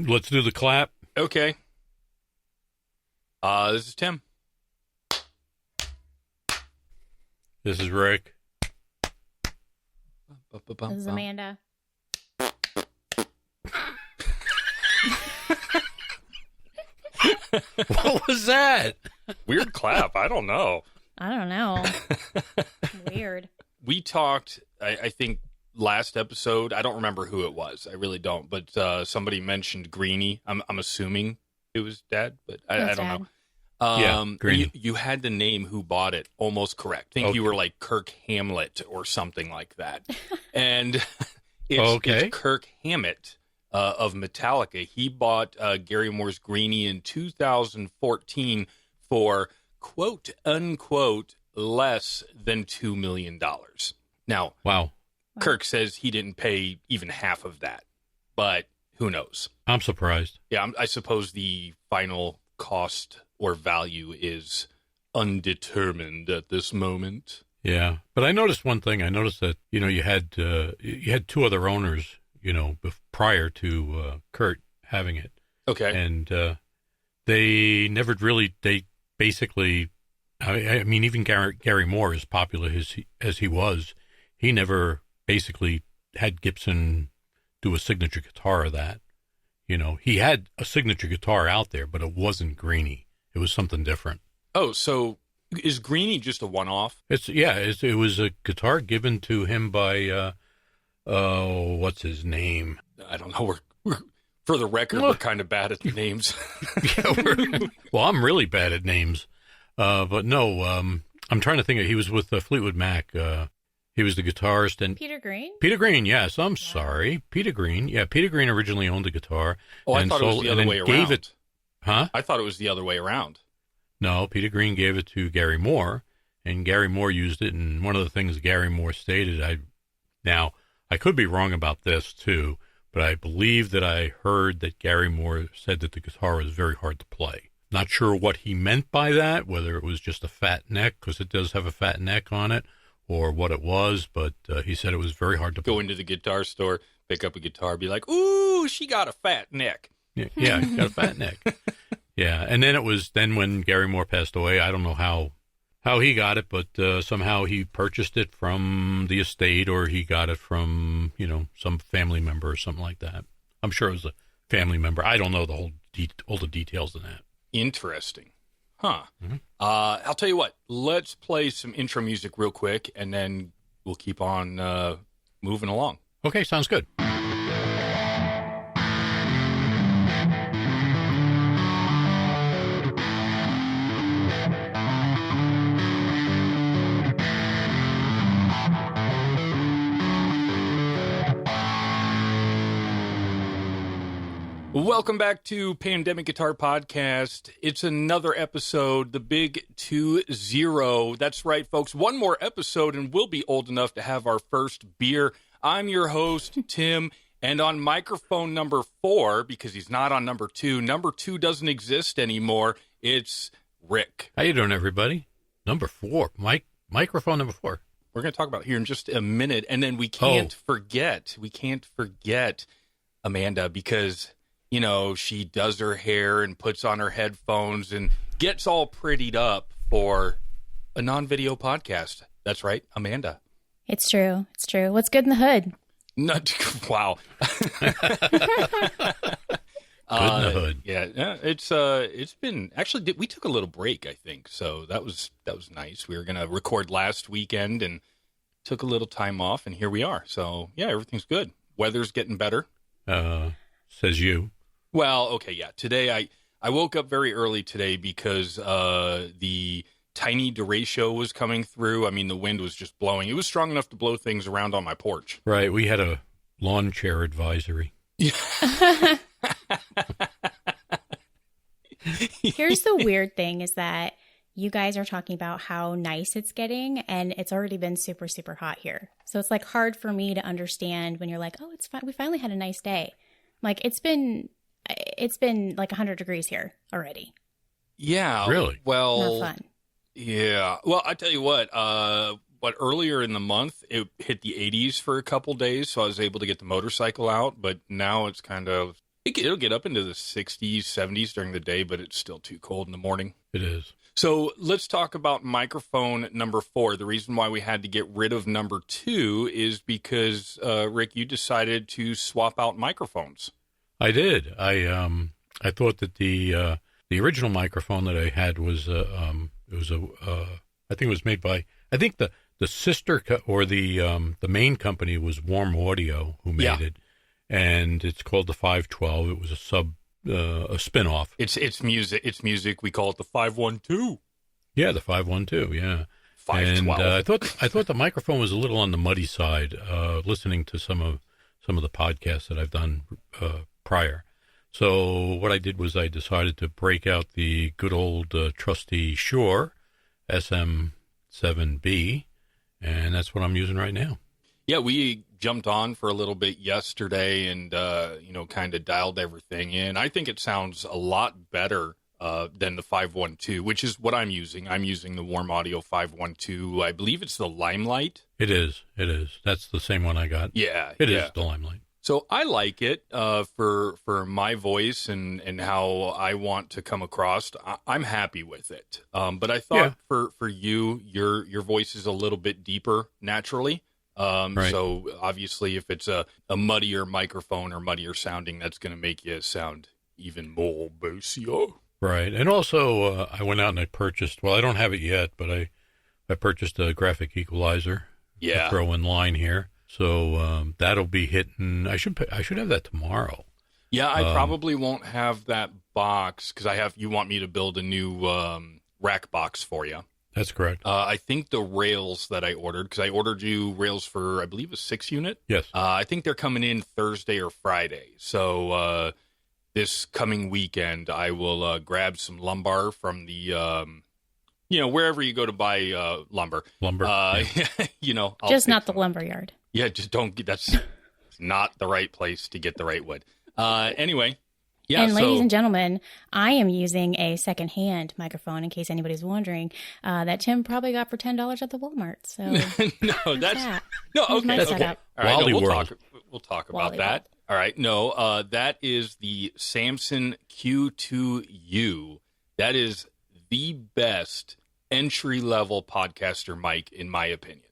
Let's do the clap. Okay. This is Tim. This is Rick. This is Amanda. What was that? Weird clap. I don't know. I don't know. Weird. We talked, I think, last episode. I don't remember who it was. I really don't. But somebody mentioned Greenie. I'm assuming it was Dad, but I don't know. Yeah, Greenie. You had the name who bought it almost correct. I think you were like Kirk Hamlet or something like that. And it's Kirk Hammett of Metallica. He bought Gary Moore's Greenie in 2014 for, quote, unquote, less than $2 million. Now, wow. Kirk says he didn't pay even half of that, but who knows? I'm surprised. Yeah, I suppose the final cost or value is undetermined at this moment. Yeah, but I noticed one thing. I noticed that you had two other owners, prior to Kurt having it. Okay, and they never really. They basically, I mean, even Gary Moore, as popular as he was, he never basically had Gibson do a signature guitar of that. He had a signature guitar out there, but it wasn't Greenie. It was something different. Oh, so is Greenie just a one-off? It was a guitar given to him by, what's his name? I don't know. We're for the record, we're kind of bad at the names. Well, I'm really bad at names. But no, I'm trying to think. He was with Fleetwood Mac. He was the guitarist. And Peter Green? Peter Green, yes. I'm sorry. Peter Green. Yeah, Peter Green originally owned the guitar. Oh, I thought it was the other way around. Huh? I thought it was the other way around. No, Peter Green gave it to Gary Moore, and Gary Moore used it. And one of the things Gary Moore stated, now, I could be wrong about this, too, but I believe that I heard that Gary Moore said that the guitar was very hard to play. Not sure what he meant by that, whether it was just a fat neck, because it does have a fat neck on it, or what it was, but he said it was very hard to play. Go into the guitar store, pick up a guitar, be like, ooh, she got a fat neck. Yeah, got a fat neck. Yeah, and then when Gary Moore passed away, I don't know how he got it, but somehow he purchased it from the estate, or he got it from, some family member or something like that. I'm sure it was a family member. I don't know all the details in that. Interesting. Huh. Mm-hmm. I'll tell you what, let's play some intro music real quick, and then we'll keep on moving along. Okay, sounds good. Welcome back to Pandemic Guitar Podcast. It's another episode, the big 2-0. That's right, folks. One more episode and we'll be old enough to have our first beer. I'm your host, Tim, and on microphone number 4, because he's not on number 2 doesn't exist anymore, it's Rick. How you doing, everybody? Number 4, microphone number 4. We're going to talk about it here in just a minute, and then we can't forget Amanda, because she does her hair and puts on her headphones and gets all prettied up for a non-video podcast. That's right, Amanda. It's true. It's true. What's good in the hood? Wow. Good in the hood. Yeah, it's been actually we took a little break, I think. So that was nice. We were going to record last weekend and took a little time off, and here we are. So, yeah, everything's good. Weather's getting better. Says you. Well, okay, yeah. Today I woke up very early today because the tiny derecho was coming through. I mean, the wind was just blowing. It was strong enough to blow things around on my porch. Right. We had a lawn chair advisory. Here's the weird thing is that you guys are talking about how nice it's getting, and it's already been super, super hot here. So it's like hard for me to understand when you're like, oh, it's fine. We finally had a nice day. Like it's been like 100 degrees here already. Yeah. Really? Well, not fun. Yeah. Well, I tell you what, earlier in the month, it hit the 80s for a couple days, so I was able to get the motorcycle out, but now it's It'll get up into the 60s, 70s during the day, but it's still too cold in the morning. It is. So let's talk about microphone number 4. The reason why we had to get rid of number 2 is because, Rick, you decided to swap out microphones. I did. I thought that the original microphone that I had was I think it was made by, I think the sister or the main company was Warm Audio who made it, and it's called the 512. It was a spin-off. It's music. It's music. We call it the 512. Yeah, the 512. Yeah, 512. And I thought the microphone was a little on the muddy side. Listening to some of the podcasts that I've done prior. So what I did was I decided to break out the good old trusty Shure SM7B, and that's what I'm using right now. Yeah, we jumped on for a little bit yesterday and, kind of dialed everything in. I think it sounds a lot better than the 512, which is what I'm using. I'm using the Warm Audio 512. I believe it's the Limelight. It is. That's the same one I got. Yeah. It is the Limelight. So I like it for my voice and how I want to come across. I'm happy with it. But I thought for you, your voice is a little bit deeper naturally. Right. So obviously if it's a muddier microphone or muddier sounding, that's going to make you sound even more bassier. Right. And also I went out and I purchased, well, I don't have it yet, but I purchased a graphic equalizer to throw in line here. So that'll be hitting. I should have that tomorrow. Yeah, I probably won't have that box because you want me to build a new rack box for you. That's correct. I think the rails that I ordered, because I ordered you rails for, I believe, a 6-unit. Yes. I think they're coming in Thursday or Friday. So this coming weekend, I will grab some lumbar from the, wherever you go to buy lumber. Lumber. I'll just not the lumber yard. Yeah, just don't. That's not the right place to get the right wood. Anyway. Yeah, and ladies and gentlemen, I am using a secondhand microphone, in case anybody's wondering, that Tim probably got for $10 at the Walmart. So okay. Setup. All right, we'll talk about that. All right, that is the Samson Q2U. That is the best entry-level podcaster mic, in my opinion.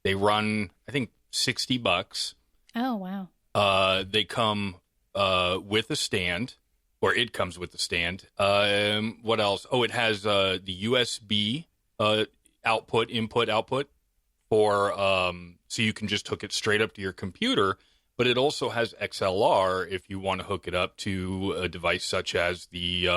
They run, I think, $60. Oh, wow. They come with a stand. Or it comes with the stand. What else? Oh, it has the USB input for so you can just hook it straight up to your computer. But it also has XLR if you want to hook it up to a device such as the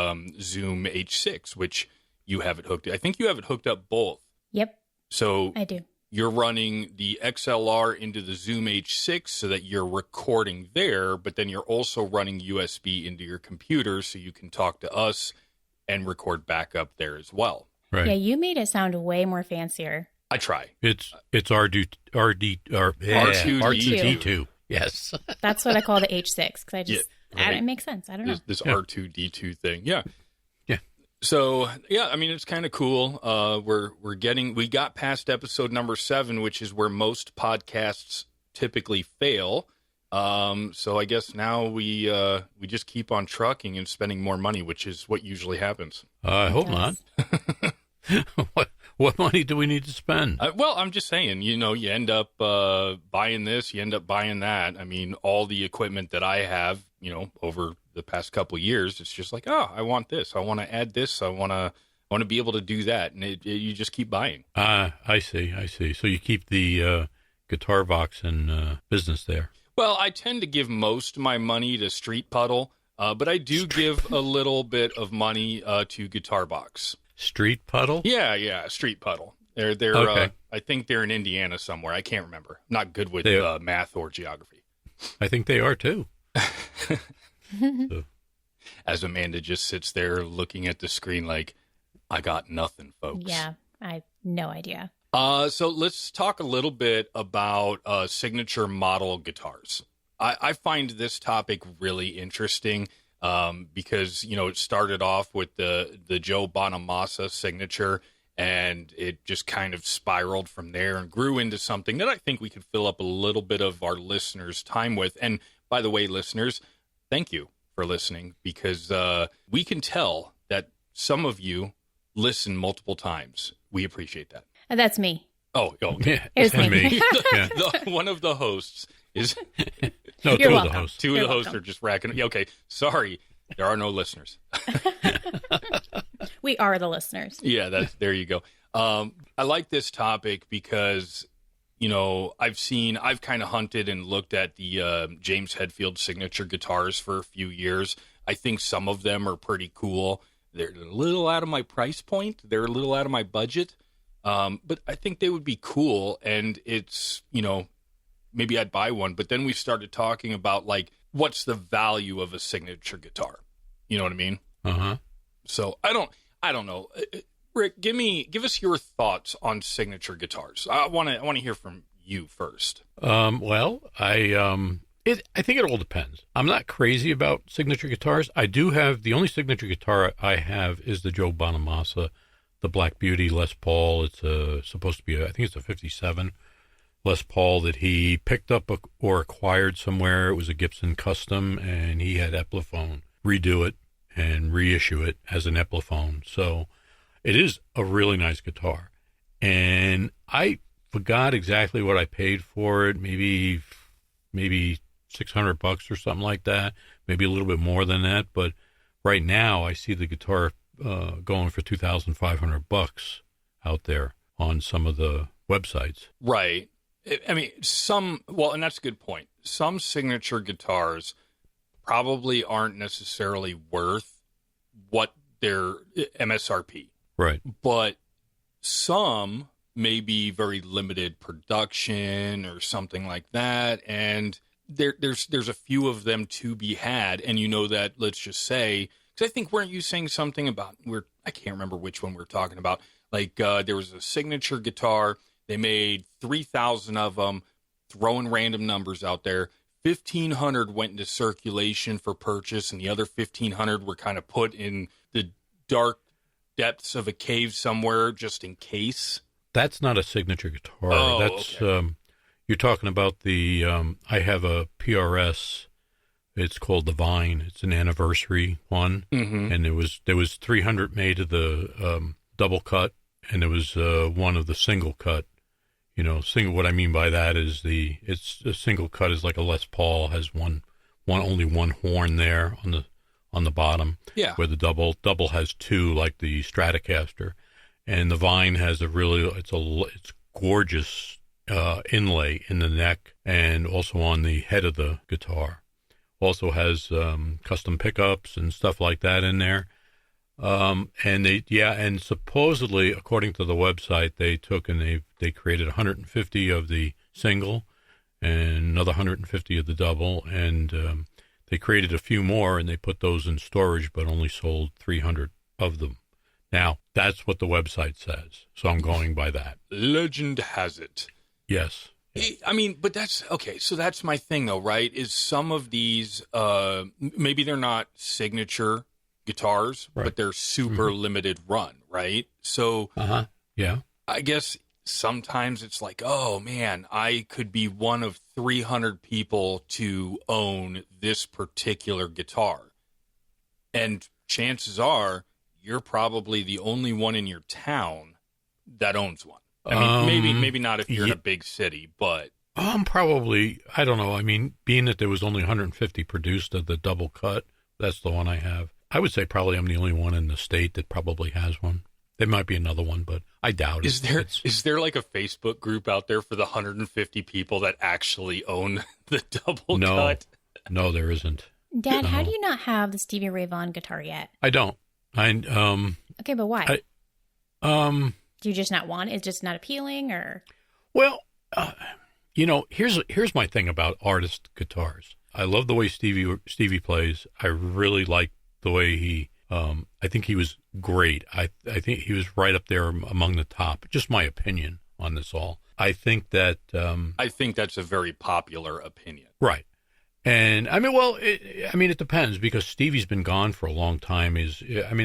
Zoom H6, which you have it hooked. I think you have it hooked up both. Yep. So I do. You're running the XLR into the Zoom H6 so that you're recording there, but then you're also running USB into your computer so you can talk to us and record back up there as well. Right. Yeah, you made it sound way more fancier. I try. It's R2D2. Yes. That's what I call the H6 because it makes sense. I don't know. This R2D2 thing. Yeah. Yeah. So, I mean, it's kind of cool. We got past episode number 7, which is where most podcasts typically fail. So I guess now we just keep on trucking and spending more money, which is what usually happens. I hope not. What money do we need to spend? Well, I'm just saying, you end up buying this, you end up buying that. I mean, all the equipment that I have, over the past couple of years, it's just like, oh, I want this. I want to add this. I want to be able to do that. And you just keep buying. I see. So you keep the Guitar Box in business there. Well, I tend to give most of my money to Street Puddle, but I do give a little bit of money to Guitar Box. Street Puddle? Yeah, Street Puddle. They're okay. I think they're in Indiana somewhere. I can't remember. I'm not good with math or geography. I think they are too. So. As Amanda just sits there looking at the screen like, I got nothing, folks. Yeah, I have no idea. So let's talk a little bit about signature model guitars. I find this topic really interesting. Because, it started off with the Joe Bonamassa signature, and it just kind of spiraled from there and grew into something that I think we could fill up a little bit of our listeners' time with. And by the way, listeners, thank you for listening, because we can tell that some of you listen multiple times. We appreciate that. That's me. Oh, yeah, it's me. One of the hosts is. No, You're two welcome. of the hosts. Two You're of the hosts welcome. are just racking. Yeah, okay, sorry, there are no listeners. We are the listeners. Yeah, there you go. I like this topic because, I've kind of hunted and looked at the James Hetfield signature guitars for a few years. I think some of them are pretty cool. They're a little out of my price point. They're a little out of my budget. But I think they would be cool. And it's, maybe I'd buy one. But then we started talking about, like, what's the value of a signature guitar? You know what I mean? Uh-huh. So I don't know. Rick, give us your thoughts on signature guitars. I want to hear from you first. Well, I think it all depends. I'm not crazy about signature guitars. I do have the only signature guitar I have is the Joe Bonamassa, the Black Beauty Les Paul. It's supposed to be I think it's a 57 Les Paul that he picked up or acquired somewhere. It was a Gibson custom, and he had Epiphone redo it and reissue it as an Epiphone. So it is a really nice guitar. And I forgot exactly what I paid for it. Maybe $600 or something like that. Maybe a little bit more than that. But right now I see the guitar going for $2,500 out there on some of the websites. Right. I mean, and that's a good point. Some signature guitars probably aren't necessarily worth what their MSRP. Right. But some may be very limited production or something like that. And there's a few of them to be had. And that, let's just say, because I think, weren't you saying something about, I can't remember which one we're talking about. Like there was a signature guitar. They made 3,000 of them, throwing random numbers out there. 1,500 went into circulation for purchase, and the other 1,500 were kind of put in the dark depths of a cave somewhere just in case. That's not a signature guitar. Oh, That's okay. You're talking about the I have a PRS. It's called the Vine. It's an anniversary one, and there was 300 made of the double cut, and there was one of the single cut. Single. What I mean by that is it's a single cut is like a Les Paul, has only one horn there on the bottom. Yeah. Where the double has two, like the Stratocaster, and the Vine has it's gorgeous inlay in the neck and also on the head of the guitar. Also has custom pickups and stuff like that in there. And supposedly, according to the website, they took and they created 150 of the single and another 150 of the double, and they created a few more, and they put those in storage, but only sold 300 of them. Now, that's what the website says, so I'm going by that. Legend has it. Yes. I mean, but that's okay. So that's my thing, though, right? Is some of these maybe they're not signature guitars, right, but they're super limited run, right? So, yeah, I guess sometimes it's like, oh man, I could be one of 300 people to own this particular guitar, and chances are you're probably the only one in your town that owns one. I mean, maybe not if you're in a big city, but probably, I don't know. I mean, being that there was only 150 produced of the double cut, that's the one I have. I would say probably I'm the only one in the state that probably has one. There might be another one, but I doubt it. Is there like a Facebook group out there for the 150 people that actually own the double cut? No, there isn't. Dad, how do you not have the Stevie Ray Vaughan guitar yet? I don't. Okay, but why? Do you just not want it? It's just not appealing, or? Well, here's my thing about artist guitars. I love the way Stevie plays. I really like the way he. I think he was great. I think he was right up there among the top. Just my opinion on this all. I think that. I think that's a very popular opinion. Right. And I mean, well, it depends, because Stevie's been gone for a long time. It's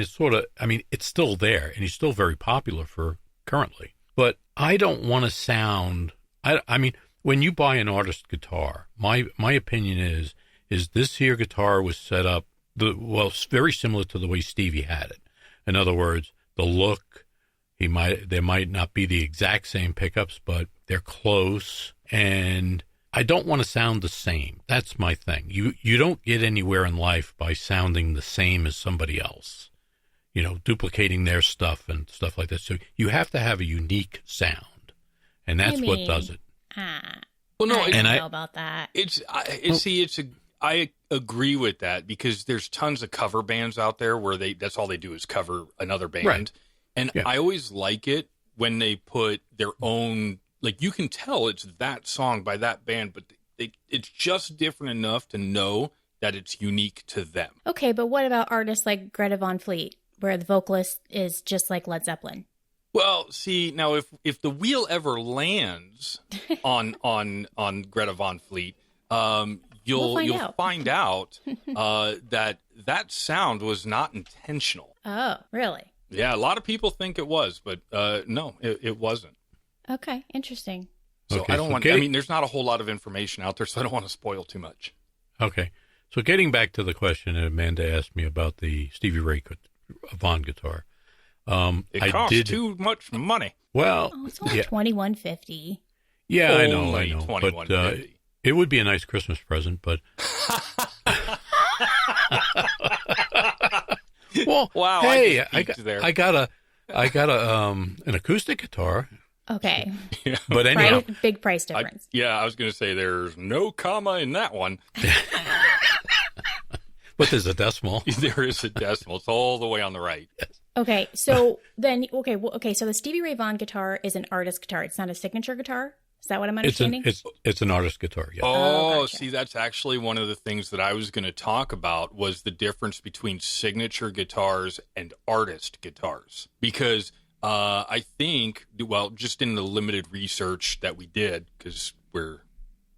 still there, and he's still very popular for currently. But I don't want to sound. I mean, when you buy an artist guitar, my opinion is this here guitar was set up it's very similar to the way Stevie had it. In other words, the look, there might not be the exact same pickups, but they're close. And I don't want to sound the same. That's my thing. You don't get anywhere in life by sounding the same as somebody else, duplicating their stuff and stuff like that. So you have to have a unique sound, and that's what does it. Well, no, I don't know about that. I agree with that, because there's tons of cover bands out there where that's all they do is cover another band. Right. And I always like it when they put their own, like, you can tell it's that song by that band, but it's just different enough to know that it's unique to them. Okay, but what about artists like Greta Van Fleet, where the vocalist is just like Led Zeppelin? Well, see, now if the wheel ever lands on Greta Van Fleet, you'll find out that sound was not intentional. Oh, really? Yeah, a lot of people think it was, but no, it wasn't. Okay, interesting. So I don't want. I mean, there's not a whole lot of information out there, so I don't want to spoil too much. Okay, so getting back to the question that Amanda asked me about the Stevie Ray Vaughan guitar. It costs too much money. Well, it's only $21.50. Yeah, only I know. But it would be a nice Christmas present, but. Well, wow! Hey, I got an acoustic guitar. Okay. Yeah. But anyhow, big price difference. I was going to say there's no comma in that one. But there's a decimal. There is a decimal. It's all the way on the right. Yes. Okay, so then, so the Stevie Ray Vaughan guitar is an artist guitar. It's not a signature guitar? Is that what I'm understanding? It's an artist guitar, yeah. Oh, gotcha. See, that's actually one of the things that I was going to talk about was the difference between signature guitars and artist guitars. Because I think, well, just in the limited research that we did, because we're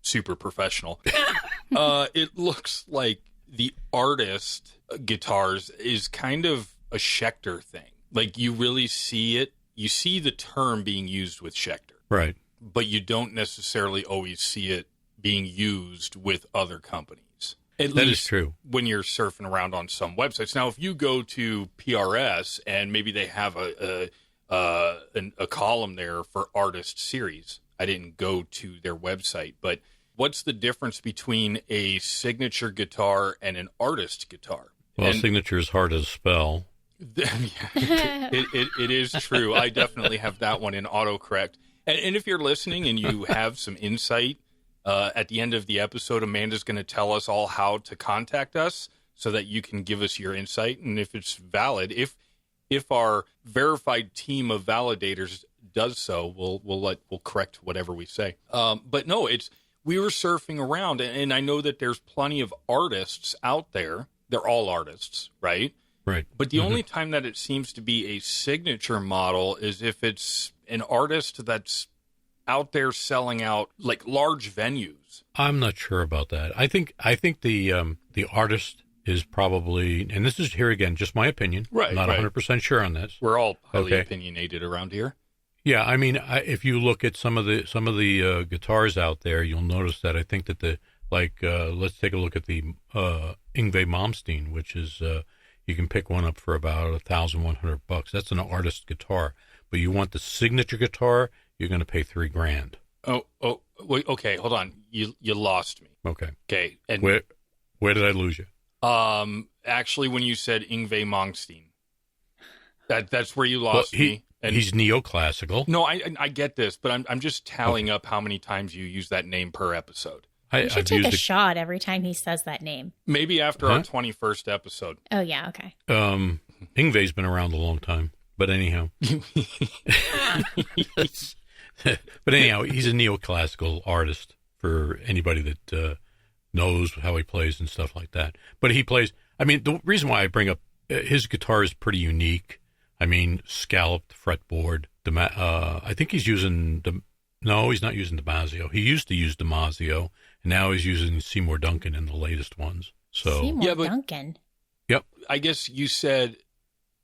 super professional, it looks like the artist guitars is kind of a Schecter thing. Like, you really see it. You see the term being used with Schecter. Right. But you don't necessarily always see it being used with other companies. That is true. When you're surfing around on some websites. Now, if you go to PRS and maybe they have a column there for artist series, I didn't go to their website, but what's the difference between a signature guitar and an artist guitar? Well, signature is hard to spell. It is true. I definitely have that one in autocorrect. And if you're listening and you have some insight, at the end of the episode, Amanda's going to tell us all how to contact us so that you can give us your insight. And if it's valid, if our verified team of validators does so, we'll correct whatever we say. But no, we were surfing around, and I know that there's plenty of artists out there. They're all artists, right? Right. But the only time that it seems to be a signature model is if it's an artist that's out there selling out like large venues. I'm not sure about that. I think the artist is probably, and this is here again, just my opinion. Right. I'm not 100% sure on this. We're all highly opinionated around here. Yeah, I mean, if you look at some of the guitars out there, you'll notice that I think that let's take a look at the Yngwie Malmsteen, which is you can pick one up for about $1,100. That's an artist guitar, but you want the signature guitar, you're going to pay $3,000. Oh, wait, okay, hold on. You lost me. Okay, and where did I lose you? Actually, when you said Yngwie Malmsteen, that's where you lost me. And he's neoclassical. No, I get this, but I'm just tallying up how many times you use that name per episode. You should take a shot every time he says that name. Maybe after our 21st episode. Oh, yeah, okay. Yngwie's been around a long time, but anyhow. But anyhow, he's a neoclassical artist for anybody that knows how he plays and stuff like that. But he plays, I mean, the reason why I bring up his guitar is pretty unique. I mean, scalloped fretboard. I think he's using no, he's not using DiMaggio. He used to use DiMaggio, and now he's using Seymour Duncan in the latest ones. So Seymour Duncan. Yep. I guess you said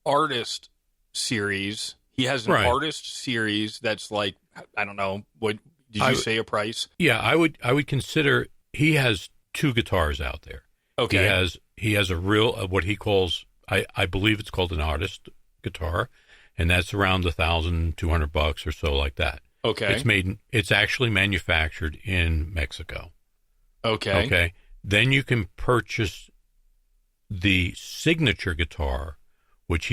artist series. He has an artist series that's like, I don't know, what did you say a price? Yeah, I would consider he has two guitars out there. Okay. he has a real what he calls, I believe it's called an artist guitar, and that's around $1,200 or so, like that. Okay. It's actually manufactured in Mexico. Okay. Okay. Then you can purchase the signature guitar, which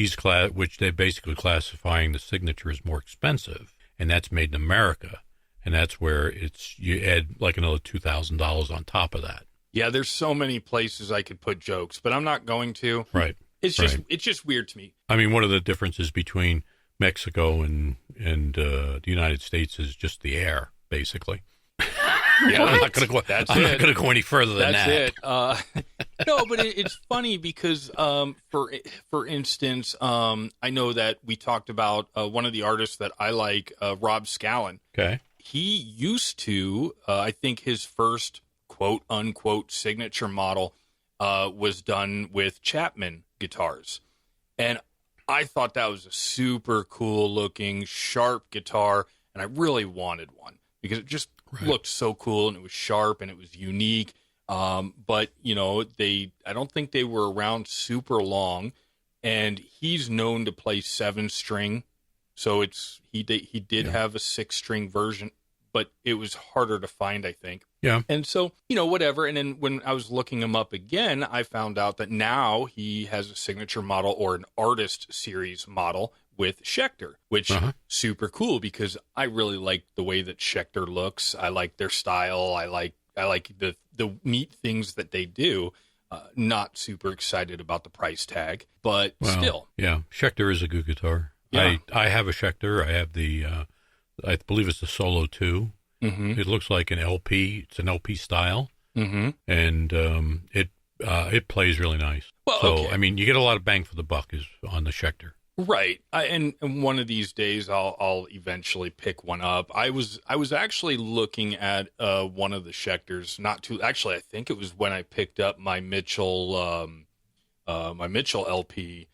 they're basically classifying the signature as more expensive, and that's made in America, and that's where you add like another $2,000 on top of that. Yeah, there's so many places I could put jokes, but I'm not going to. Right. It's just weird to me. I mean, one of the differences between Mexico and the United States is just the air, basically. Yeah, I'm not going to go any further than that. That's it. No, but it's funny because, for instance, I know that we talked about one of the artists that I like, Rob Scallon. Okay. He used to, I think his first quote unquote signature model was done with Chapman guitars. And I thought that was a super cool looking, sharp guitar. And I really wanted one because it just looked so cool and it was sharp and it was unique. But, I don't think they were around super long. And he's known to play 7-string. So he did have a 6-string version, but it was harder to find, I think. Yeah. And so, whatever. And then when I was looking him up again, I found out that now he has a signature model or an artist series model with Schecter, which super cool because I really like the way that Schecter looks. I like their style. I like the neat things that they do. Not super excited about the price tag, but still. Yeah, Schecter is a good guitar. Yeah. I have a Schecter. I have the, I believe it's the Solo 2. Mm-hmm. It looks like an LP. It's an LP style, and it plays really nice. Well, so I mean, you get a lot of bang for the buck is on the Schecter. Right. And one of these days I'll eventually pick one up. I was actually looking at one of the Schecters I think it was when I picked up my Mitchell LP.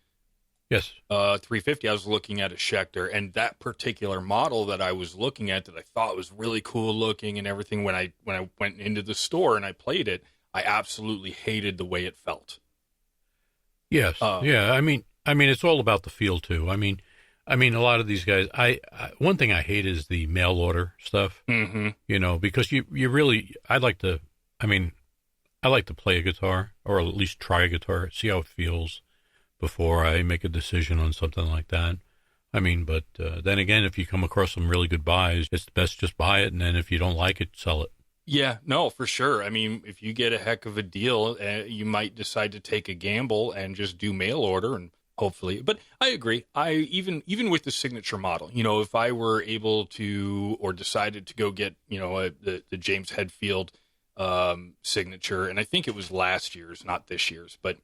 Yes. 350. I was looking at a Schecter, and that particular model that I was looking at that I thought was really cool looking and everything, when I went into the store and I played it, I absolutely hated the way it felt. Yes. Yeah. I mean, it's all about the feel too. I mean, a lot of these guys. One thing I hate is the mail order stuff. Mm-hmm. Because you really. I like to play a guitar, or at least try a guitar, see how it feels before I make a decision on something like that. I mean, but then again, if you come across some really good buys, it's best just buy it, and then if you don't like it, sell it. Yeah, no, for sure. I mean, if you get a heck of a deal, you might decide to take a gamble and just do mail order and hopefully. But I agree. Even with the signature model, if I were able to or decided to go get, the James Hetfield signature, and I think it was last year's, not this year's, but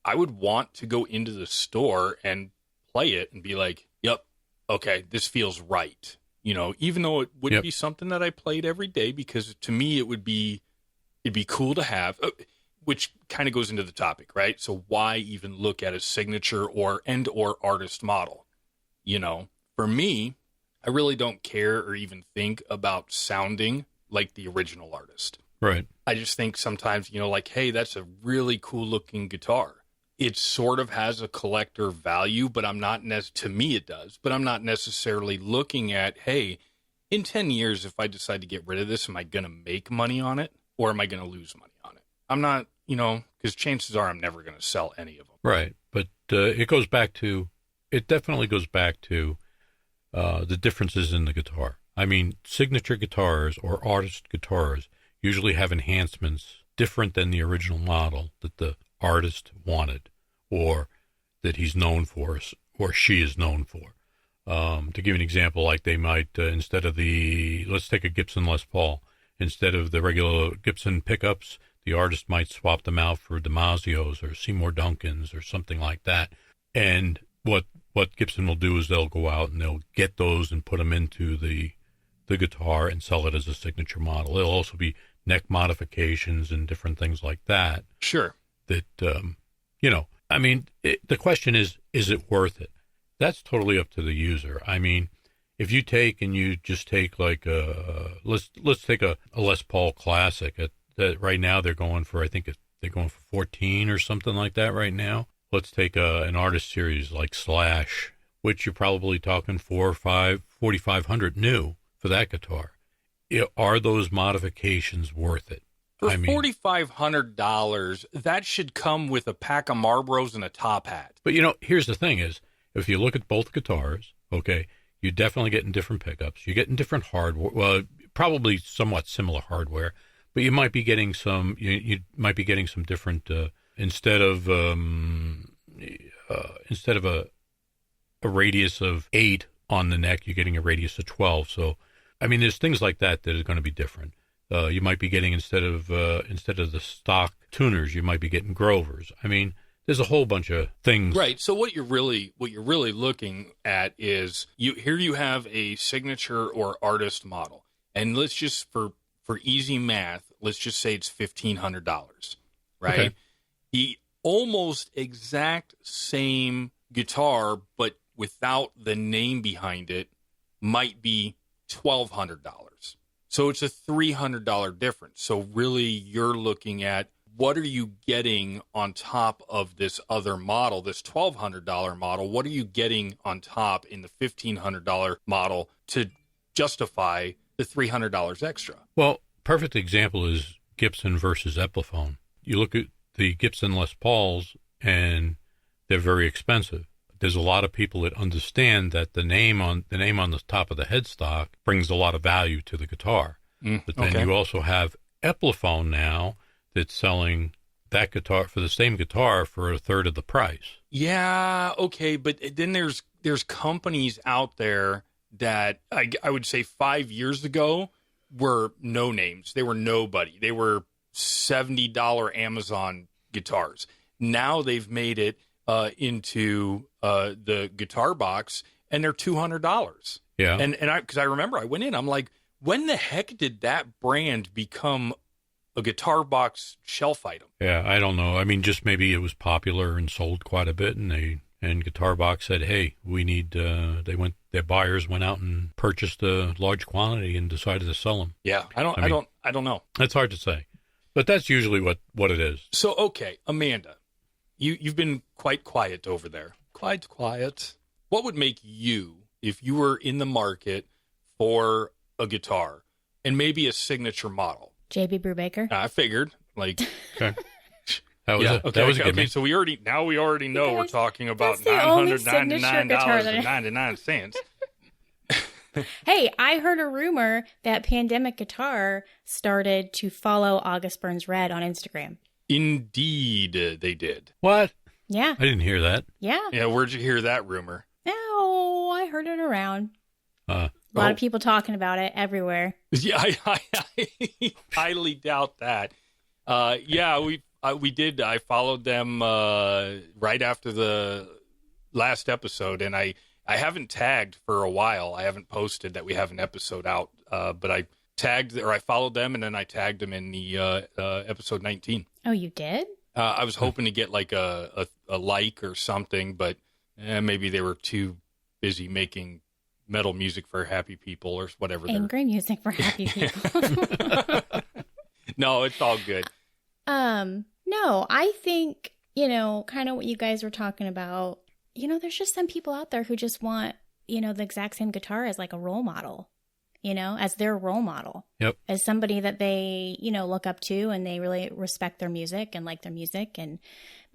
I would want to go into the store and play it and be like, yep, okay, this feels right. Even though it wouldn't be something that I played every day, because to me it'd be cool to have, which kind of goes into the topic, right? So why even look at a signature or artist model? For me, I really don't care or even think about sounding like the original artist. Right. I just think sometimes, like, hey, that's a really cool looking guitar. It sort of has a collector value, but to me it does, but I'm not necessarily looking at, hey, in 10 years, if I decide to get rid of this, am I going to make money on it or am I going to lose money on it? I'm not, because chances are I'm never going to sell any of them. Right. But it definitely goes back to the differences in the guitar. I mean, signature guitars or artist guitars usually have enhancements different than the original model that the artist wanted, or that he's known for, or she is known for. To give you an example, like they might, instead of let's take a Gibson Les Paul, instead of the regular Gibson pickups, the artist might swap them out for Damasio's or Seymour Duncans or something like that. And what Gibson will do is they'll go out and they'll get those and put them into the guitar and sell it as a signature model. There'll also be neck modifications and different things like that. Sure. That, the question is it worth it? That's totally up to the user. I mean, if you take like let's take a Les Paul Classic that right now they're going for, I think They're going for 14 or something like that right now. Let's take an artist series like Slash, which you're probably talking 4,500 new for that guitar. Are those modifications worth it? For $4,500, that should come with a pack of Marlboros and a top hat. But, here's the thing is, if you look at both guitars, okay, you're definitely getting different pickups. You're getting different hardware. Well, probably somewhat similar hardware, but you might be getting some. You might be getting some different. Instead of a radius of 8 on the neck, you're getting a radius of 12. So, there's things like that are going to be different. You might be getting instead of the stock tuners, you might be getting Grovers. There's a whole bunch of things. Right. So what you're really looking at is you have a signature or artist model, and let's just for easy math, let's just say it's $1,500, right? Okay. The almost exact same guitar, but without the name behind it, might be $1,200. So it's a $300 difference. So really, you're looking at what are you getting on top of this other model, this $1,200 model? What are you getting on top in the $1,500 model to justify the $300 extra? Well, perfect example is Gibson versus Epiphone. You look at the Gibson Les Pauls, and they're very expensive. There's a lot of people that understand that the name on the top of the headstock brings a lot of value to the guitar. But then you also have Epiphone now that's selling that guitar for the same guitar for a third of the price. Yeah, okay, but then there's companies out there that I would say 5 years ago were no names. They were nobody. They were $70 Amazon guitars. Now they've made it into the guitar box, and they're $200. Yeah, and because I remember I went in, I'm like, when the heck did that brand become a guitar box shelf item? Yeah, I don't know. Just maybe it was popular and sold quite a bit, and Guitar Box said, "Hey, we need." Their buyers went out and purchased a large quantity and decided to sell them. Yeah, I don't know. That's hard to say, but that's usually what it is. So, okay, Amanda, you've been quite quiet over there. Quite quiet. What would make you, if you were in the market for a guitar and maybe a signature model? J.B. Brubaker. I figured, okay. That was a good okay. So we already know we're talking about $999.99. Hey, I heard a rumor that Pandemic Guitar started to follow August Burns Red on Instagram. Indeed, they did. What? Yeah. I didn't hear that. Yeah. Yeah, where'd you hear that rumor? Oh, I heard it around. A lot of people talking about it everywhere. Yeah, I highly doubt that. Yeah, we did. I followed them right after the last episode, and I haven't tagged for a while. I haven't posted that we have an episode out, but I followed them, and then I tagged them in the episode 19. Oh, you did? I was hoping to get like a like or something, but maybe they were too busy making metal music for happy people or whatever. Angry music for happy people. No, it's all good. No, I think, kind of what you guys were talking about, there's just some people out there who just want, the exact same guitar as like a role model, as their role model. Yep. As somebody that they, look up to, and they really respect their music and like their music. And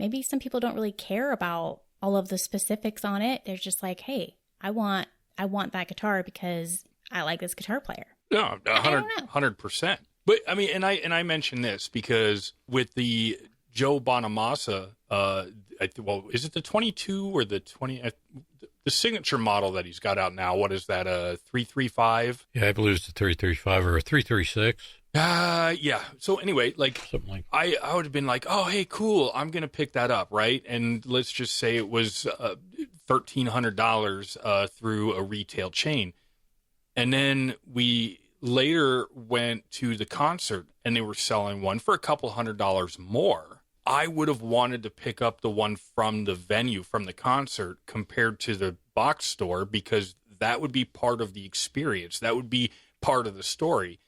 maybe some people don't really care about all of the specifics on it. They're just like, hey, I want that guitar because I like this guitar player. No, 100%. But and I mention this because with the Joe Bonamassa, is it the 22 or the 20? The signature model that he's got out now. What is that? A 335? Yeah, I believe it's a 335 or a 336. Yeah. So anyway, something like I would have been like, oh, hey, cool. I'm gonna pick that up, right? And let's just say it was $1,300 through a retail chain, and then we later went to the concert and they were selling one for a couple $100 more. I would have wanted to pick up the one from the venue, from the concert, compared to the box store, because that would be part of the experience. That would be part of the story.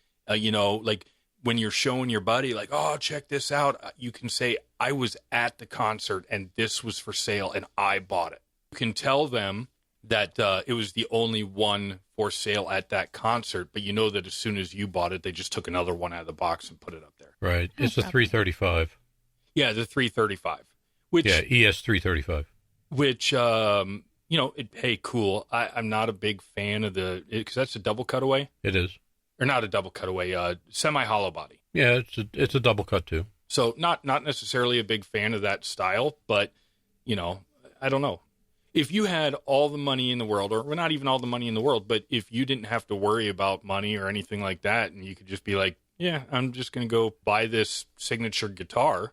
when you're showing your buddy, like, oh, check this out, you can say, I was at the concert and this was for sale and I bought it. You can tell them that it was the only one for sale at that concert, but you know that as soon as you bought it, they just took another one out of the box and put it up there. Right. It's a 335. Yeah, the 335. Which, yeah, ES 335. Which, hey, cool. I'm not a big fan of because that's a double cutaway. It is. Or not a double cutaway, semi-hollow body. Yeah, it's a double cut too. So not necessarily a big fan of that style, but, I don't know. If you had all the money in the world, or not even all the money in the world, but if you didn't have to worry about money or anything like that, and you could just be like, yeah, I'm just going to go buy this signature guitar,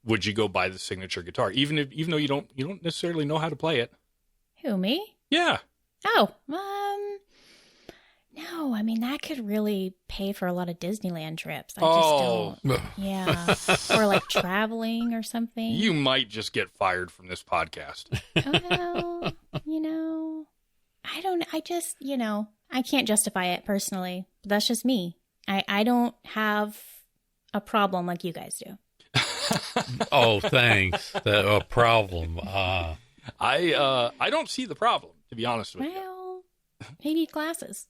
would you go buy the signature guitar? Even though you don't necessarily know how to play it. Who, me? Yeah. Oh, no, I mean, that could really pay for a lot of Disneyland trips. I just don't. Yeah. Or like traveling or something. You might just get fired from this podcast. Well, I can't justify it personally. But that's just me. I don't have a problem like you guys do. Oh, thanks. A problem. I don't see the problem, to be honest with you. Well, they need glasses.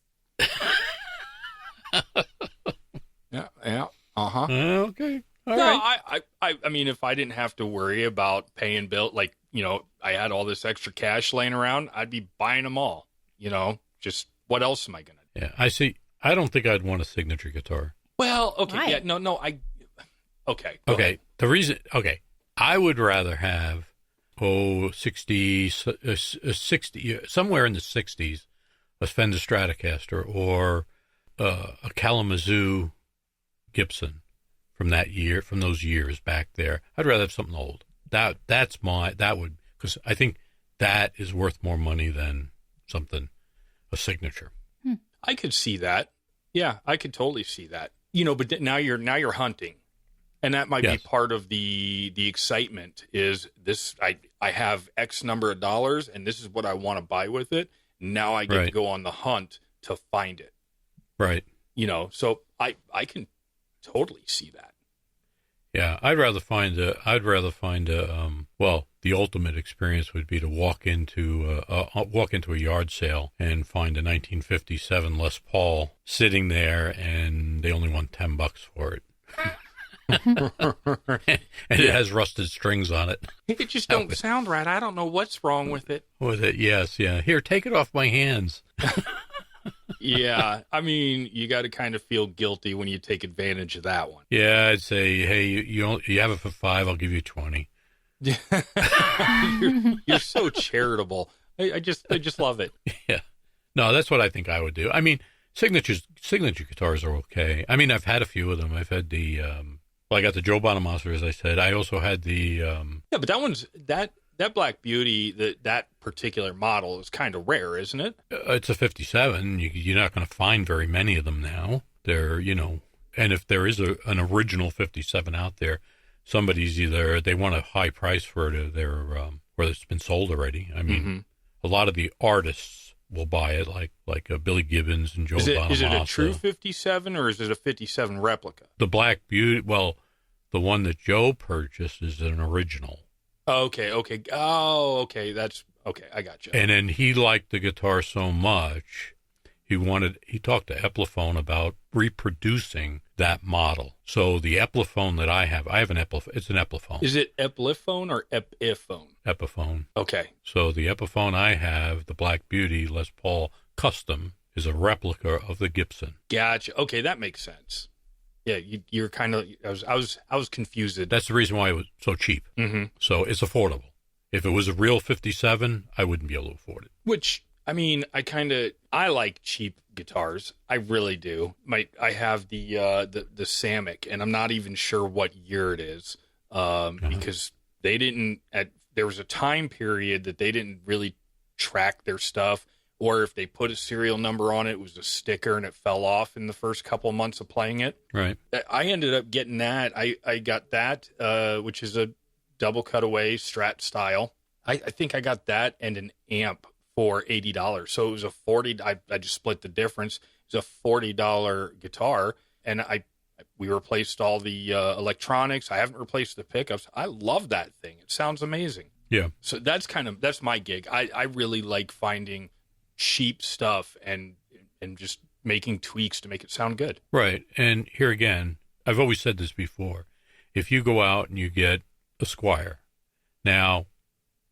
Yeah. Uh-huh. Okay. All right. I mean, if I didn't have to worry about paying bill, like, I had all this extra cash laying around, I'd be buying them all. Just what else am I going to do? Yeah, I see. I don't think I'd want a signature guitar. Well, okay. Why? Yeah, no, okay. Okay. Ahead. The reason, I would rather have, 60, somewhere in the 60s, a Fender Stratocaster or a Kalamazoo Gibson from those years back there. I'd rather have something old. Because I think that is worth more money than a signature. I could see that. Yeah, I could totally see that. But now you're hunting. And that might be part of the excitement is this, I have X number of dollars and this is what I want to buy with it. Now I get to go on the hunt to find it. Right. So I can totally see that. Yeah, I'd rather find the ultimate experience would be to walk into a yard sale and find a 1957 Les Paul sitting there and they only want $10 for it. And it has rusted strings on it. It just don't sound right. I don't know what's wrong with it. Yes, yeah. Here, take it off my hands. Yeah, I mean, you got to kind of feel guilty when you take advantage of that one. Yeah, I'd say, hey, you have it for $5, I'll give you $20. You're so charitable. I just love it. Yeah. No, that's what I think I would do. I mean, signature guitars are okay. I mean, I've had a few of them. I've had the I got the Joe Bonamassa, as I said. I also had the yeah, but that Black Beauty, that particular model is kind of rare, isn't it? It's a 57. You're not going to find very many of them now. They're, and if there is an original 57 out there, somebody's they want a high price for it, or it's been sold already. I mean, a lot of the artists will buy it, like Billy Gibbons and Joe Bonamassa. Is it a true 57 or is it a 57 replica? The Black Beauty, well, the one that Joe purchased is an original. Okay. Oh, okay. That's okay. I got you. And then he liked the guitar so much, he talked to Epiphone about reproducing that model. So the Epiphone that I have an Epiphone. It's an Epiphone. Is it Epiphone or Epiphone? Epiphone. Okay. So the Epiphone I have, the Black Beauty Les Paul Custom, is a replica of the Gibson. Gotcha. Okay, that makes sense. Yeah, you're kind of. I was confused. That's the reason why it was so cheap. Mm-hmm. So it's affordable. If it was a real 57, I wouldn't be able to afford it. Which, I mean, I like cheap guitars. I really do. I have the Samick, and I'm not even sure what year it is, because they didn't. There was a time period that they didn't really track their stuff. Or if they put a serial number on it, it was a sticker and it fell off in the first couple of months of playing it. Right. I ended up getting that. I got that, which is a double cutaway Strat style. I think I got that and an amp for $80. So it was a $40. I just split the difference. It was a $40 guitar, and I We replaced all the electronics. I haven't replaced the pickups. I love that thing. It sounds amazing. Yeah. So that's my gig. I really like finding cheap stuff and just making tweaks to make it sound good. Right. And here again, I've always said this before. If you go out and you get a Squier, now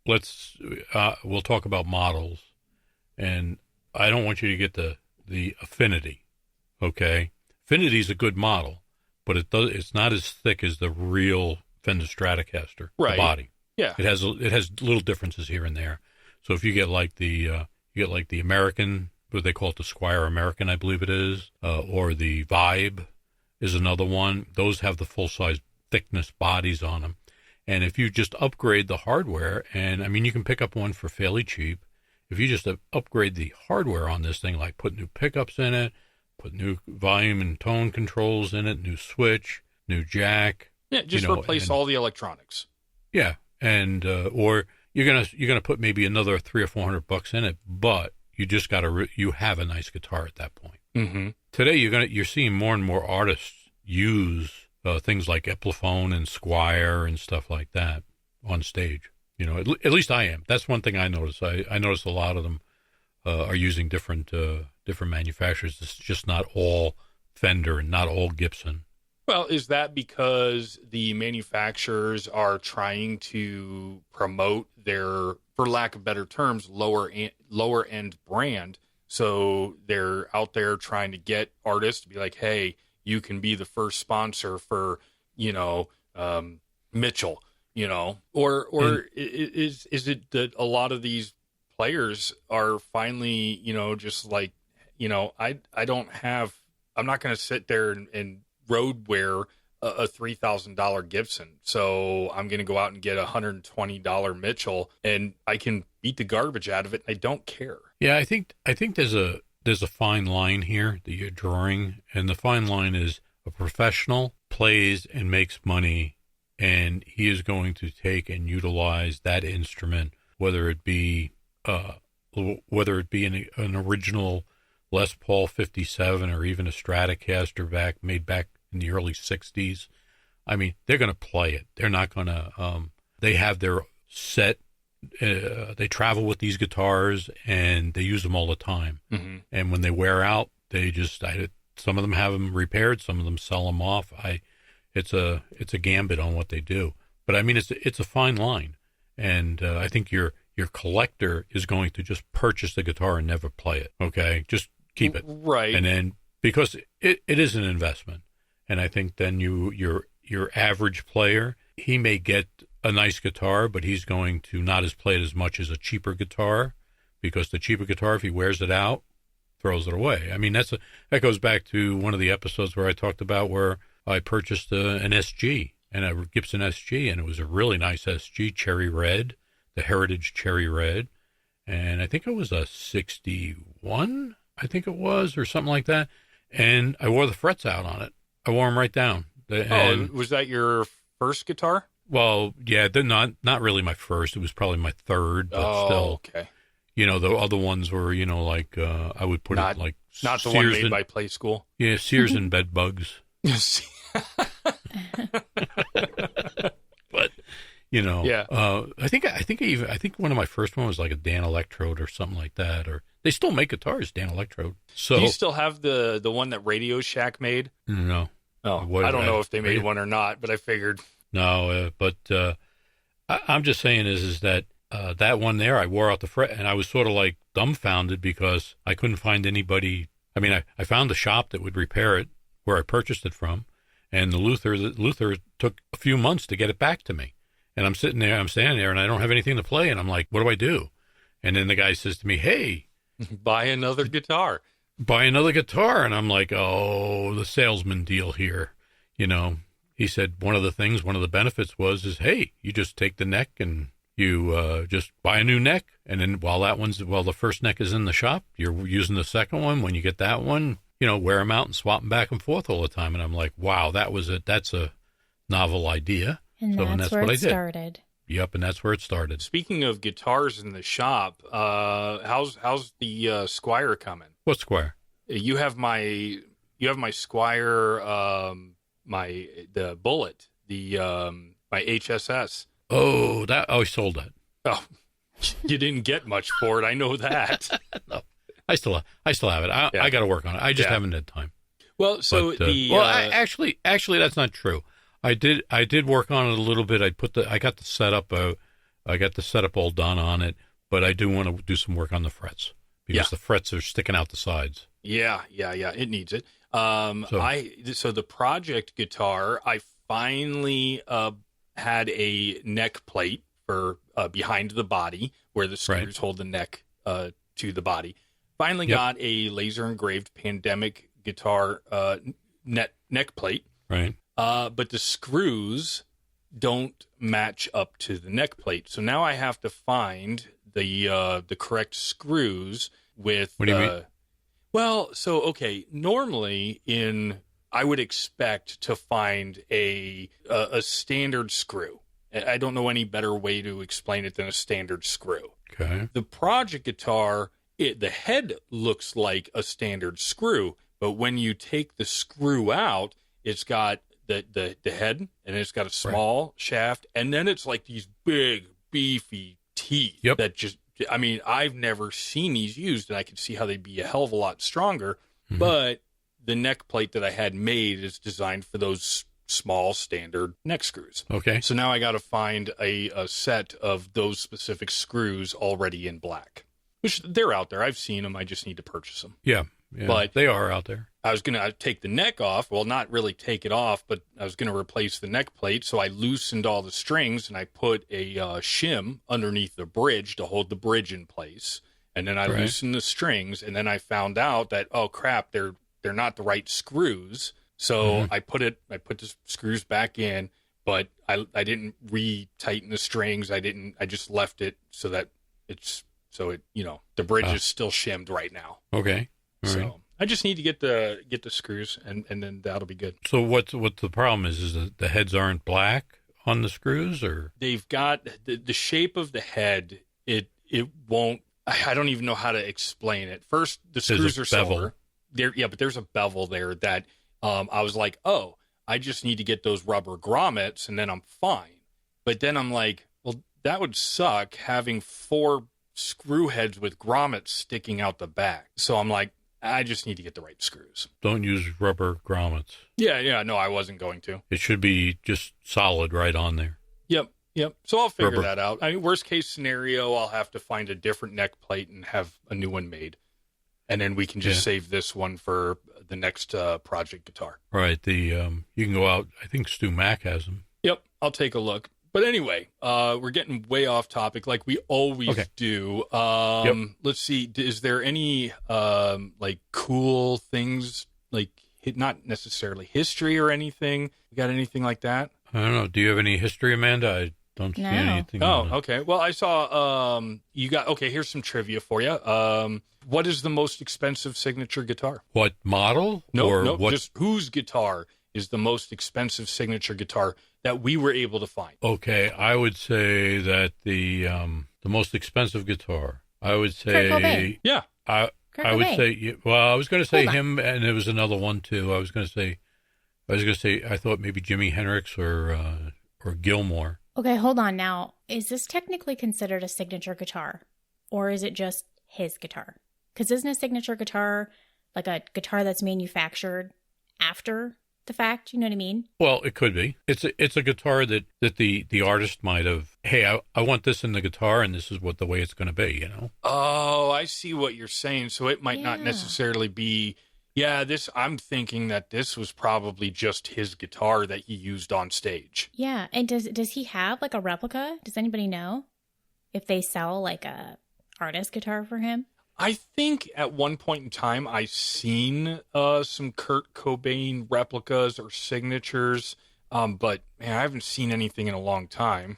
we'll talk about models, and I don't want you to get the Affinity. Okay. Affinity is a good model, but it's not as thick as the real Fender Stratocaster, right. The body. Yeah. It has little differences here and there. So if you get like the American, what they call it, the Squier American, I believe it is, or the Vibe is another one. Those have the full-size thickness bodies on them. And if you just upgrade the hardware, and I mean, you can pick up one for fairly cheap. If you just upgrade the hardware on this thing, like put new pickups in it, put new volume and tone controls in it, new switch, new jack. Yeah, just replace all the electronics. Yeah, and or you're gonna put maybe another $300 or $400 in it, but you just you have a nice guitar at that point. Mm-hmm. Today you're seeing more and more artists use things like Epiphone and Squier and stuff like that on stage. You know, at least I am. That's one thing I notice. I notice a lot of them are using different manufacturers. It's just not all Fender and not all Gibson. Well, is that because the manufacturers are trying to promote their, for lack of better terms, lower end brand? So they're out there trying to get artists to be like, hey, you can be the first sponsor for, Mitchell, or is it that a lot of these players are finally, just like, I'm not going to sit there and road wear a $3,000 Gibson. So I'm going to go out and get a $120 Mitchell, and I can beat the garbage out of it. And I don't care. Yeah, I think there's a fine line here that you're drawing, and the fine line is a professional plays and makes money, and he is going to take and utilize that instrument, whether it be an original Les Paul 57 or even a Stratocaster made back in the early 60s. I mean, they're going to play it. They're not going to they have their set. They travel with these guitars and they use them all the time. Mm-hmm. And when they wear out, some of them have them repaired, some of them sell them off. It's a gambit on what they do. But I mean, it's a fine line. And I think your collector is going to just purchase the guitar and never play it. Okay, just keep it. Right. And then because it is an investment, and I think then your average player, he may get a nice guitar, but he's going to not play it as much as a cheaper guitar, because the cheaper guitar, if he wears it out, throws it away. I mean, that goes back to one of the episodes where I talked about where I purchased an SG, and a Gibson SG, and it was a really nice SG, cherry red, the Heritage cherry red, and I think it was a 61, I think it was, or something like that, and I wore the frets out on it. I wore them right down. Was that your first guitar? Well, yeah, they're not really my first. It was probably my third, but still. Okay. The other ones were, like I would put it like not the Sears one made by Play School. Yeah, Sears and Bed Bugs. But yeah. I think one of my first one was like a Dan Electrode or something like that. Or they still make guitars, Dan Electrode. So do you still have the one that Radio Shack made? No. Oh, I don't know if they made one or not, but I figured. No, but I'm just saying is that that one there, I wore out the fret, and I was sort of like dumbfounded because I couldn't find anybody. I mean, I found a shop that would repair it where I purchased it from, and the Luther took a few months to get it back to me. And I'm standing there, and I don't have anything to play, and I'm like, what do I do? And then the guy says to me, hey, buy another guitar. And I'm like, oh, the salesman deal here, He said one of the benefits is, hey, you just take the neck and you just buy a new neck, and then while the first neck is in the shop, you're using the second one. When you get that one, wear them out and swap them back and forth all the time. And I'm like, wow, that's a novel idea. And that's where what it I did. started. Yep, and that's where it started. Speaking of guitars in the shop, how's the Squier coming? What Squier? You have my my Squire, the Bullet, my HSS. Oh, I sold that. Oh, you didn't get much for it. I know that. No, I still have it. I got to work on it. I just haven't had time. Well, so actually, that's not true. I did work on it a little bit. I got the setup. I got the setup all done on it, but I do want to do some work on the frets because the frets are sticking out the sides. Yeah. It needs it. So the project guitar, I finally had a neck plate for behind the body where the screws hold the neck to the body. Finally got a laser engraved Pandemic guitar neck plate. Right. But the screws don't match up to the neck plate. So now I have to find the correct screws with. What do you mean? Well, so okay. Normally, I would expect to find a standard screw. I don't know any better way to explain it than a standard screw. Okay. The project guitar, the head looks like a standard screw, but when you take the screw out, it's got the head, and it's got a small shaft, and then it's like these big, beefy teeth that just, I mean, I've never seen these used, and I could see how they'd be a hell of a lot stronger, but the neck plate that I had made is designed for those small standard neck screws. Okay. So now I got to find a set of those specific screws already in black, which they're out there. I've seen them. I just need to purchase them. Yeah, but they are out there. I was going to take the neck off. Well, not really take it off, but I was going to replace the neck plate. So I loosened all the strings and I put a shim underneath the bridge to hold the bridge in place. And then I loosened the strings, and then I found out that, oh crap, they're not the right screws. So I put the screws back in, but I didn't re-tighten the strings. I just left it so that the bridge is still shimmed right now. Okay. All right. I just need to get the screws, and then that'll be good. So what the problem is that the heads aren't black on the screws, or they've got the shape of the head. It won't. I don't even know how to explain it. First, the screws are silver. But there's a bevel there that I was like, oh, I just need to get those rubber grommets, and then I'm fine. But then I'm like, well, that would suck having 4 screw heads with grommets sticking out the back. So I'm like, I just need to get the right screws. Don't use rubber grommets. Yeah, no, I wasn't going to. It should be just solid right on there. Yep. So I'll figure that out. I mean, worst case scenario, I'll have to find a different neck plate and have a new one made. And then we can just save this one for the next project guitar. Right. You can go out. I think Stu Mack has them. Yep. I'll take a look. But anyway, we're getting way off topic like we always do. Let's see. Is there any like cool things, like not necessarily history or anything? You got anything like that? I don't know. Do you have any history, Amanda? I don't see anything. Oh, okay. Well, I saw you got. Okay, here's some trivia for you. What is the most expensive signature guitar? What model? No, just whose guitar is the most expensive signature guitar that we were able to find? Okay, I would say that the most expensive guitar. I would say, Kurt Cobain. Yeah. I would say. Well, I was going to say him, and there was another one too. I was going to say. I thought maybe Jimi Hendrix or Gilmore. Okay, hold on now. Is this technically considered a signature guitar, or is it just his guitar? Because isn't a signature guitar like a guitar that's manufactured after the fact? You know what I mean? Well, it could be. It's a guitar that the artist might have. Hey, I want this in the guitar, and this is the way it's going to be. You know? Oh, I see what you're saying. So it might not necessarily be. Yeah, I'm thinking that this was probably just his guitar that he used on stage. Yeah, and does he have like a replica? Does anybody know if they sell like a artist guitar for him? I think at one point in time I seen some Kurt Cobain replicas or signatures, but man, I haven't seen anything in a long time.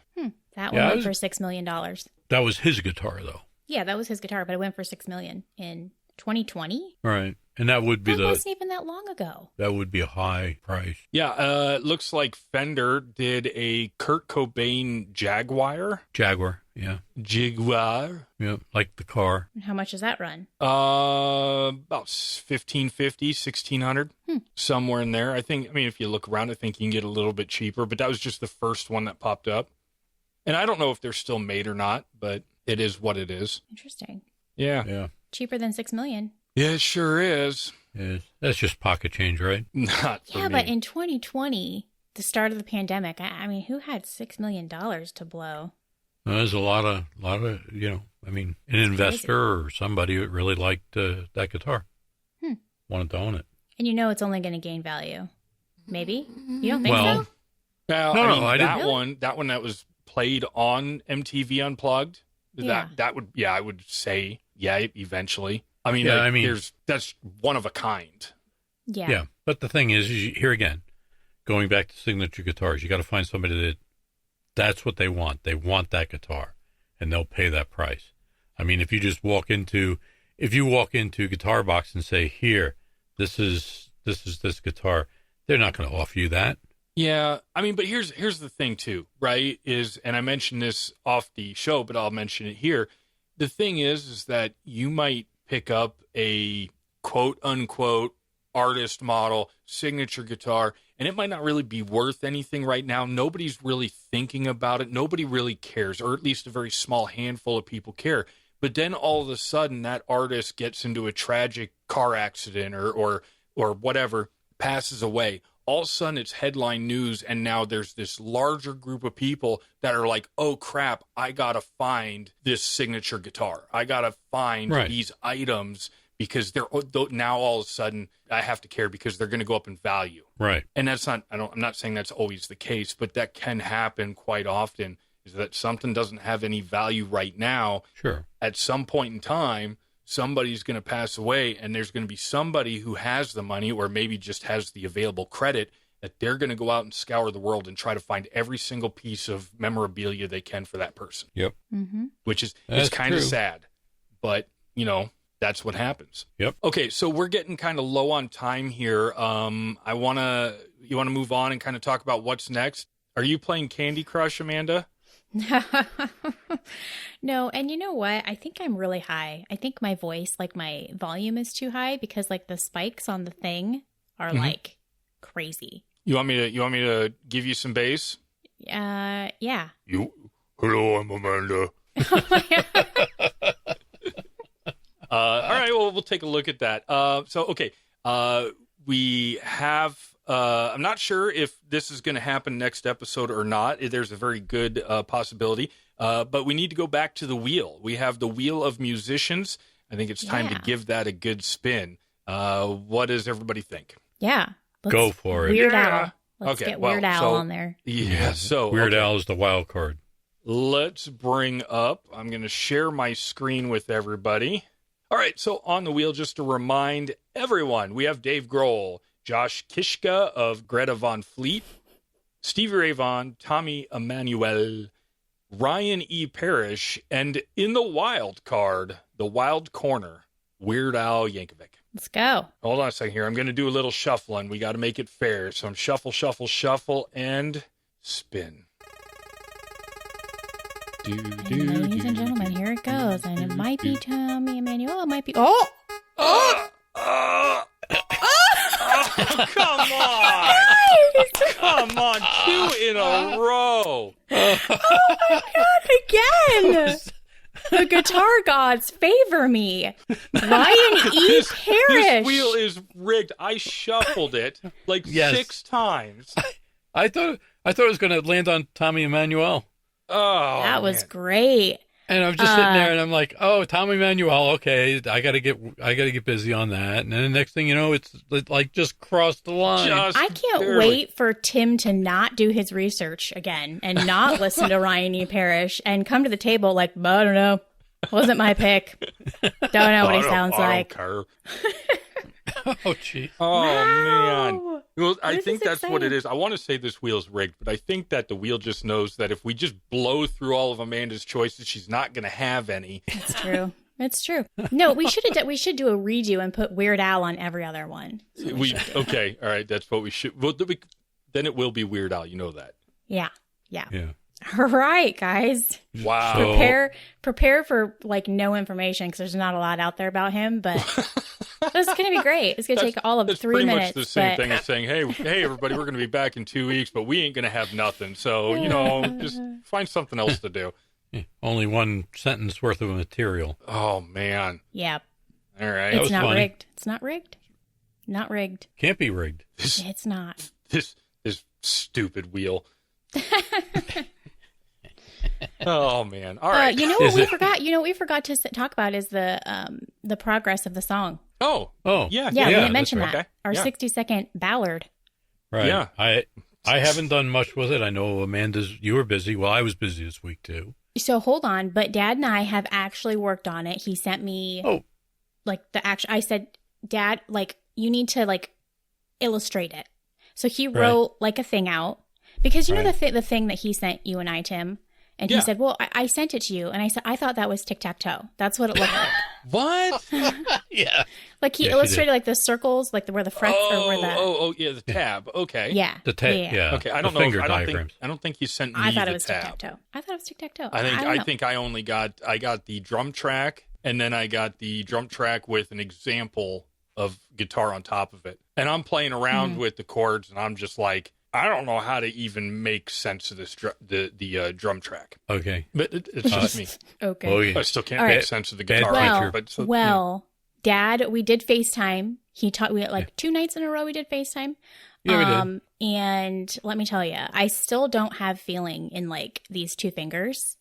That one went for $6 million. That was his guitar, though. Yeah, that was his guitar, but it went for $6 million in 2020. Right. And that would be that wasn't even that long ago. That would be a high price. Yeah, it looks like Fender did a Kurt Cobain Jaguar. Jaguar, yeah. Jaguar. Yeah, like the car. And how much does that run? About $1,550, $1,600, somewhere in there. I mean, if you look around, I think you can get a little bit cheaper, but that was just the first one that popped up. And I don't know if they're still made or not, but it is what it is. Interesting. Yeah. Cheaper than $6 million. Yeah, it sure is. Yeah, that's just pocket change, right? Not for me. But in 2020, the start of the pandemic, I mean, who had $6 million to blow? There's a lot of, I mean, an investor or somebody who really liked that guitar. Wanted to own it. And it's only going to gain value. Maybe? You don't think so? Well, no, I that didn't. one that was played on MTV Unplugged. Yeah. That would, I would say, eventually. I mean, that's one of a kind. Yeah. Yeah, but the thing is here again, going back to signature guitars, you got to find somebody that's what they want. They want that guitar, and they'll pay that price. I mean, if you walk into Guitar Box and say, "Here, this is this guitar," they're not going to offer you that. Yeah, I mean, but here's the thing too, right? And I mentioned this off the show, but I'll mention it here. The thing is that you might pick up a quote unquote artist model signature guitar, and it might not really be worth anything right now. Nobody's really thinking about it. Nobody really cares, or at least a very small handful of people care. But then all of a sudden, that artist gets into a tragic car accident or whatever, passes away. All of a sudden, it's headline news, and now there's this larger group of people that are like, oh, crap, I got to find this signature guitar. I got to find these items because they're now all of a sudden I have to care because they're going to go up in value. Right. And that's not, I'm not saying that's always the case, but that can happen quite often, is that something doesn't have any value right now. Sure. At some point in time, somebody's going to pass away, and there's going to be somebody who has the money or maybe just has the available credit that they're going to go out and scour the world and try to find every single piece of memorabilia they can for that person. Yep. Mm-hmm. Which is, it's kind of sad, but that's what happens. Yep. Okay. So we're getting kind of low on time here. You want to move on and kind of talk about what's next? Are you playing Candy Crush, Amanda? No, and you know what? I think I'm really high. I think my voice, like my volume is too high because like the spikes on the thing are like crazy. You want me to give you some bass? Yeah. Hello, I'm Amanda. All right, well, we'll take a look at that. We have, I'm not sure if this is going to happen next episode or not. There's a very good possibility. But we need to go back to the wheel. We have the Wheel of Musicians. I think it's time to give that a good spin. What does everybody think? Yeah. Go for it. Weird Al. Let's get Weird Al on there. Yeah, so Weird Al is the wild card. Let's bring up, I'm going to share my screen with everybody. All right, so on the wheel, just to remind everyone, we have Dave Grohl, Josh Kishka of Greta Van Fleet, Stevie Ray Vaughan, Tommy Emmanuel, Ryan E. Parrish, and in the wild card, the wild corner, Weird Al Yankovic. Let's go. Hold on a second here. I'm going to do a little shuffling. We got to make it fair. So I'm shuffle, and spin. Ladies and gentlemen, here it goes. And it might be Tommy Emmanuel. It might be... Oh, come on. Come on. 2 in a row. Oh, my God. Again. The guitar gods favor me. Ryan E. Parrish. This wheel is rigged. I shuffled it like 6 times. I thought it was going to land on Tommy Emmanuel. Oh, that was great. And I'm just sitting there, and I'm like, "Oh, Tommy Emmanuel. Okay, I gotta get busy on that." And then the next thing you know, it's like just crossed the line. I can't wait for Tim to not do his research again and not listen to Ryan E. Parrish and come to the table like, I don't know, wasn't my pick. Don't know what he sounds like. I don't care. Oh, gee. Oh, man. Well, I This think is that's exciting. what it is. I want to say this wheel's rigged, but I think that the wheel just knows that if we just blow through all of Amanda's choices, she's not going to have any. It's true. It's true. No, we should do a redo and put Weird Al on every other one. Okay, all right, that's what we should. Well, then it will be Weird Al. You know that. Yeah. Yeah. All right, guys. Wow. Prepare for like no information because there's not a lot out there about him, but it's going to be great. It's going to take all of 3 minutes. It's pretty much the same thing as saying, hey, everybody, we're going to be back in 2 weeks, but we ain't going to have nothing. So, just find something else to do. Yeah, only one sentence worth of material. Oh, man. Yeah. All right. It's not funny. rigged. It's not rigged. Not rigged. Can't be rigged. It's not. This stupid wheel. Oh man! All right. You know what we forgot? You know what we forgot to talk about is the progress of the song. Oh, Yeah, we didn't mention right. that. Okay. Our Yeah. 60-second ballad. Right. Yeah. I haven't done much with it. I know you were busy. Well, I was busy this week too. So hold on, but Dad and I have actually worked on it. He sent me like the action. I said, Dad, like you need to like illustrate it. So he wrote like a thing out because you know the thing that he sent you and I, Tim. And he said, well, I sent it to you. And I said, I thought that was tic-tac-toe. That's what it looked like. What? Yeah. Like he illustrated like the circles, like where the frets or where the... yeah, the tab. Okay. Yeah. The tab. Yeah. Okay, I don't the know. finger I don't diagrams. think. I don't think he sent me I thought the it was tab. tic-tac-toe. I thought it was tic-tac-toe. I think I got the drum track, and then I got the drum track with an example of guitar on top of it. And I'm playing around with the chords, and I'm just like, I don't know how to even make sense of this the drum track. Okay. But it's just me. Okay. Oh, yeah. I still can't All make right. sense of the Bad guitar. Well, Dad, we did FaceTime. He taught we like 2 nights in a row we did FaceTime. Yeah, we did. And let me tell you, I still don't have feeling in like these 2 fingers.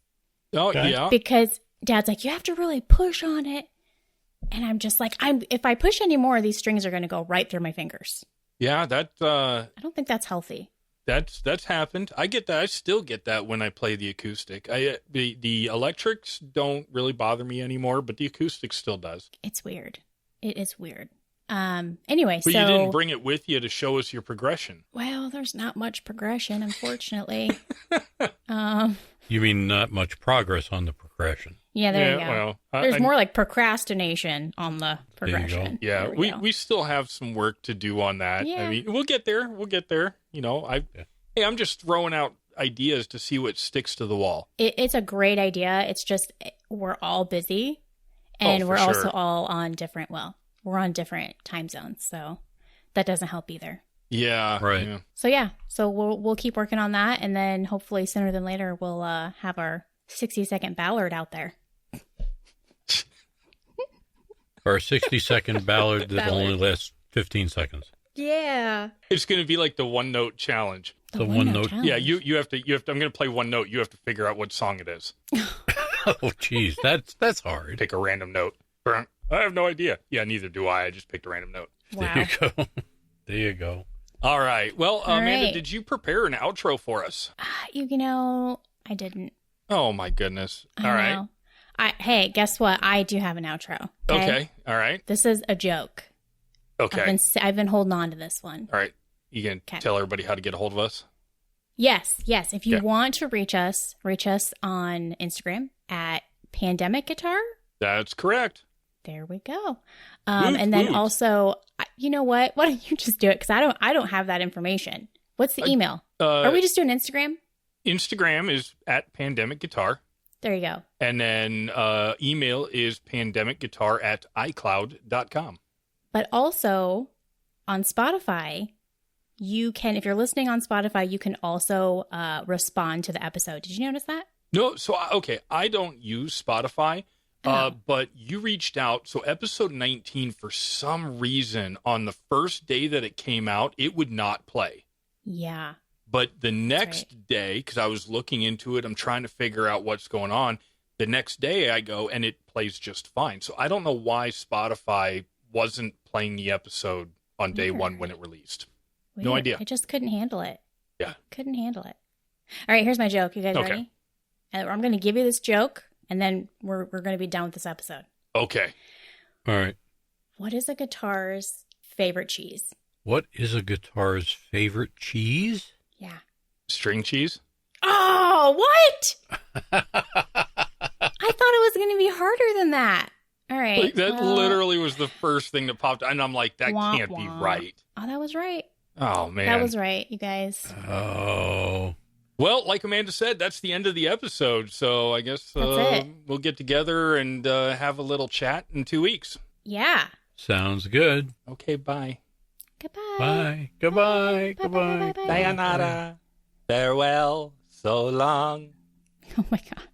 Oh, Okay. yeah. Because Dad's like, you have to really push on it. And I'm just like, if I push any more, these strings are going to go right through my fingers. Yeah, I don't think that's healthy. that's happened. I get that. I still get that when I play the acoustic. The electrics don't really bother me anymore, but the acoustic still does. It's weird. It is weird. Anyway, But so you didn't bring it with you to show us your progression. well, there's not much progression, unfortunately. You mean not much progress on the progression? Yeah, there you go. Well, There's more like procrastination on the There you go. progression. Yeah, There we go. we still have some work to do on that. Yeah. I mean, we'll get there. Hey, I'm just throwing out ideas to see what sticks to the wall. It's a great idea. It's just we're all busy, and for we're also sure. all on different. Well, we're on different time zones, so that doesn't help either. Yeah, Right. yeah. So we'll keep working on that, and then hopefully sooner than later we'll have our 60-second ballad out there. Or a 60-second ballad that Ballad. only lasts 15 seconds. Yeah. It's going to be like the one note challenge. The one note- challenge. Yeah, you have to. I'm going to play one note. You have to figure out what song it is. Oh, geez, that's hard. Pick a random note. I have no idea. Yeah, neither do I. I just picked a random note. Wow. There you go. There you go. All right. Well, Amanda, right. did you prepare an outro for us? You know, I didn't. Oh my goodness. I All right. know. Hey, guess what? I do have an outro. Okay. All right. This is a joke. Okay. I've been holding on to this one. All right. You can Okay. tell everybody how to get a hold of us? Yes. If you Yeah. want to reach us on Instagram at Pandemic Guitar. That's correct. There we go. Woot, And then woot. also, you know what? Why don't you just do it? Because I don't have that information. What's the email? Are we just doing Instagram? Instagram is at Pandemic Guitar. There you go. And then email is pandemicguitar@icloud.com. But also on Spotify, you can, if you're listening on Spotify, you can also respond to the episode. Did you notice that? No, so, okay, I don't use Spotify, Oh. but you reached out. So episode 19, for some reason, on the first day that it came out, it would not play. Yeah. But the next day, because I was looking into it, I'm trying to figure out what's going on. The next day I go and it plays just fine. So I don't know why Spotify wasn't playing the episode on day one when it released. No Weird. idea. I just couldn't handle it. Yeah. Couldn't handle it. All right, here's my joke. You guys Okay. ready? And I'm going to give you this joke, and then we're going to be done with this episode. Okay. All right. What is a guitar's favorite cheese? What is a guitar's favorite cheese? Yeah. String cheese? Oh, what? I thought it was going to be harder than that. All right. Like, that literally was the first thing that popped. And I'm like, that can't be right. Oh, that was right. Oh, man. That was right, you guys. Oh. Well, like Amanda said, that's the end of the episode. So I guess we'll get together and have a little chat in 2 weeks. Yeah. Sounds good. Okay, bye. Goodbye. Bye. Goodbye. Goodbye. Sayonara. Farewell. So long. Oh, my God.